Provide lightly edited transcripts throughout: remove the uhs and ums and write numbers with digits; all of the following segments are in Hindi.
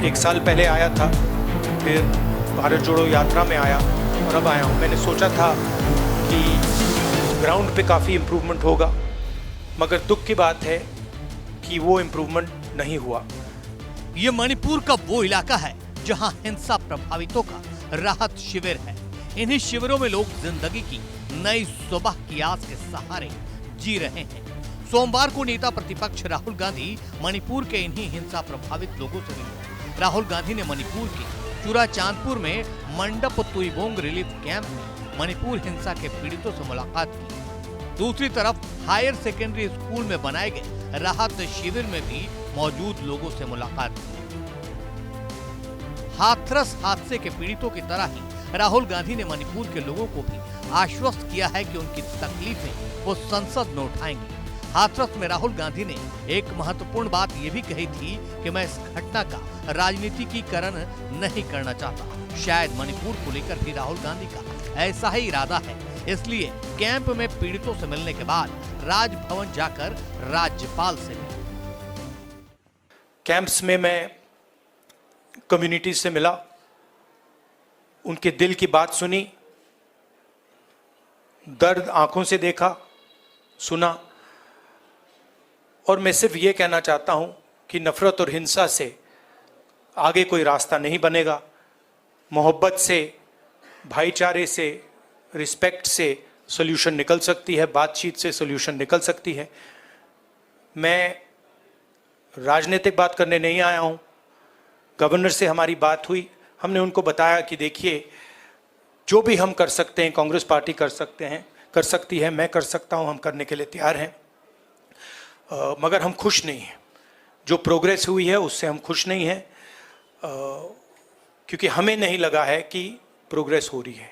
1 साल पहले आया था, फिर भारत जोड़ो यात्रा में आया और अब आया हूँ। मैंने सोचा था कि ग्राउंड पे काफ़ी इम्प्रूवमेंट होगा, मगर दुख की बात है कि वो इम्प्रूवमेंट नहीं हुआ। ये मणिपुर का वो इलाका है जहां हिंसा प्रभावितों का राहत शिविर है। इन्हीं शिविरों में लोग जिंदगी की नई सुबह की आस के सहारे जी रहे हैं। सोमवार को नेता प्रतिपक्ष राहुल गांधी मणिपुर के इन्हीं हिंसा प्रभावित लोगों से मिले। राहुल गांधी ने मणिपुर के चुराचांदपुर में मंडप तुइबोंग रिलीफ कैंप में मणिपुर हिंसा के पीड़ितों से मुलाकात की। दूसरी तरफ हायर सेकेंडरी स्कूल में बनाए गए राहत शिविर में भी मौजूद लोगों से मुलाकात की। हाथरस हादसे के पीड़ितों की तरह ही राहुल गांधी ने मणिपुर के लोगों को भी आश्वस्त किया है कि उनकी तकलीफें वो संसद में उठाएंगे। हाथरस में राहुल गांधी ने एक महत्वपूर्ण बात ये भी कही थी कि मैं इस घटना का राजनीतिकीकरण नहीं करना चाहता। शायद मणिपुर को लेकर भी राहुल गांधी का ऐसा ही इरादा है, इसलिए कैंप में पीड़ितों से मिलने के बाद राजभवन जाकर राज्यपाल से मिले। कैंप्स में मैं कम्युनिटी से मिला, उनके दिल की बात सुनी, दर्द आंखों से देखा, सुना। और मैं सिर्फ ये कहना चाहता हूं कि नफरत और हिंसा से आगे कोई रास्ता नहीं बनेगा। मोहब्बत से, भाईचारे से, रिस्पेक्ट से सॉल्यूशन निकल सकती है, बातचीत से सॉल्यूशन निकल सकती है। मैं राजनीतिक बात करने नहीं आया हूं। गवर्नर से हमारी बात हुई, हमने उनको बताया कि देखिए, जो भी हम कर सकते हैं, कांग्रेस पार्टी कर सकती है, मैं कर सकता हूं, हम करने के लिए तैयार हैं। मगर हम खुश नहीं हैं। जो प्रोग्रेस हुई है उससे हम खुश नहीं हैं, क्योंकि हमें नहीं लगा है कि प्रोग्रेस हो रही है।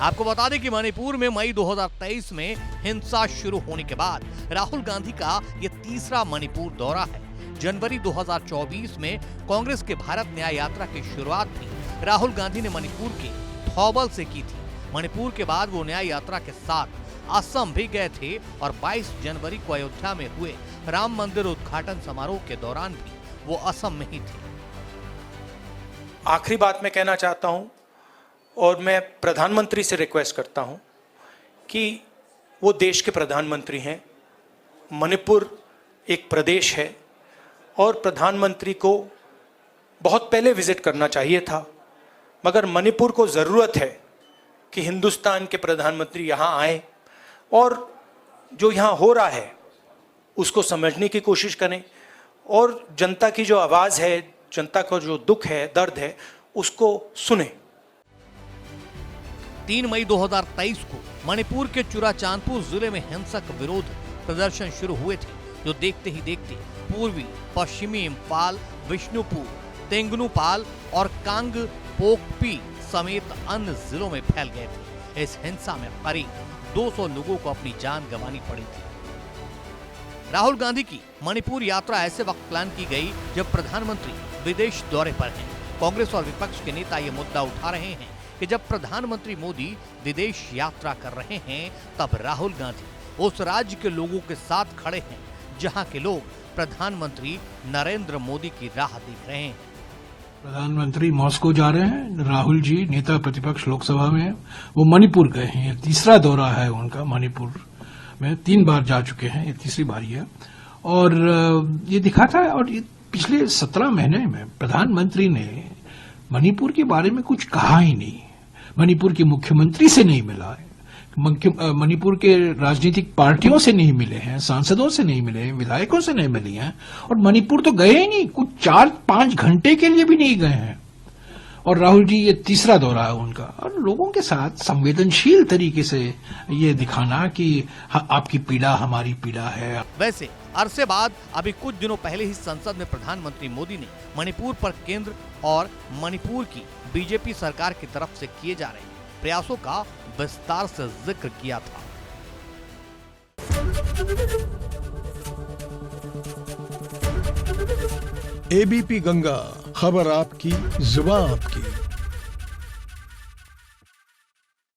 आपको बता दें कि मणिपुर में मई 2023 में हिंसा शुरू होने के बाद राहुल गांधी का ये तीसरा मणिपुर दौरा है। जनवरी 2024 में कांग्रेस के भारत न्याय यात्रा की शुरुआत भी राहुल गांधी ने मणिपुर के थौबल से की थी। मणिपुर के बाद वो न्याय यात्रा के साथ असम भी गए थे और 22 जनवरी को अयोध्या में हुए राम मंदिर उद्घाटन समारोह के दौरान भी वो असम में ही थे। आखिरी बात मैं कहना चाहता हूं, और मैं प्रधानमंत्री से रिक्वेस्ट करता हूं कि वो देश के प्रधानमंत्री हैं, मणिपुर एक प्रदेश है और प्रधानमंत्री को बहुत पहले विजिट करना चाहिए था, मगर मणिपुर को ज़रूरत है कि हिंदुस्तान के प्रधानमंत्री यहाँ आए और जो यहाँ हो रहा है उसको समझने की कोशिश करें और जनता की जो आवाज़ है, जनता का जो दुख है, दर्द है, उसको सुने। 3 मई 2023 को मणिपुर के चुराचांदपुर जिले में हिंसक विरोध प्रदर्शन शुरू हुए थे, जो देखते ही देखते पूर्वी पश्चिमी इम्फाल, विष्णुपुर, तेंगनुपाल और कांग पोकपी समेत अन्य जिलों में फैल गए थे। इस हिंसा में करीब 200 लोगों को अपनी जान गंवानी पड़ी थी। राहुल गांधी की मणिपुर यात्रा ऐसे वक्त प्लान की गई जब प्रधानमंत्री विदेश दौरे पर हैं। कांग्रेस और विपक्ष के नेता ये मुद्दा उठा रहे हैं कि जब प्रधानमंत्री मोदी विदेश यात्रा कर रहे हैं, तब राहुल गांधी उस राज्य के लोगों के साथ खड़े हैं जहां के लोग प्रधानमंत्री नरेंद्र मोदी की राह देख रहे हैं। प्रधानमंत्री मॉस्को जा रहे हैं, राहुल जी नेता प्रतिपक्ष लोकसभा में हैं, वो मणिपुर गए हैं। ये तीसरा दौरा है उनका मणिपुर में, 3 बार जा चुके हैं, ये तीसरी बारी है। और ये दिखाता है, और पिछले 17 महीने में प्रधानमंत्री ने मणिपुर के बारे में कुछ कहा ही नहीं। मणिपुर के मुख्यमंत्री से नहीं मिला है, मणिपुर के राजनीतिक पार्टियों से नहीं मिले हैं, सांसदों से नहीं मिले हैं, विधायकों से नहीं मिली हैं, और मणिपुर तो गए ही नहीं, कुछ 4-5 घंटे के लिए भी नहीं गए हैं। और राहुल जी ये तीसरा दौरा है उनका, और लोगों के साथ संवेदनशील तरीके से ये दिखाना कि आपकी पीड़ा हमारी पीड़ा है। वैसे अरसे बाद अभी कुछ दिनों पहले ही संसद में प्रधानमंत्री मोदी ने मणिपुर पर केंद्र और मणिपुर की बीजेपी सरकार की तरफ से किए जा रहे प्रयासों का विस्तार से जिक्र किया था। एबीपी गंगा, खबर आपकी, जुबान आपकी।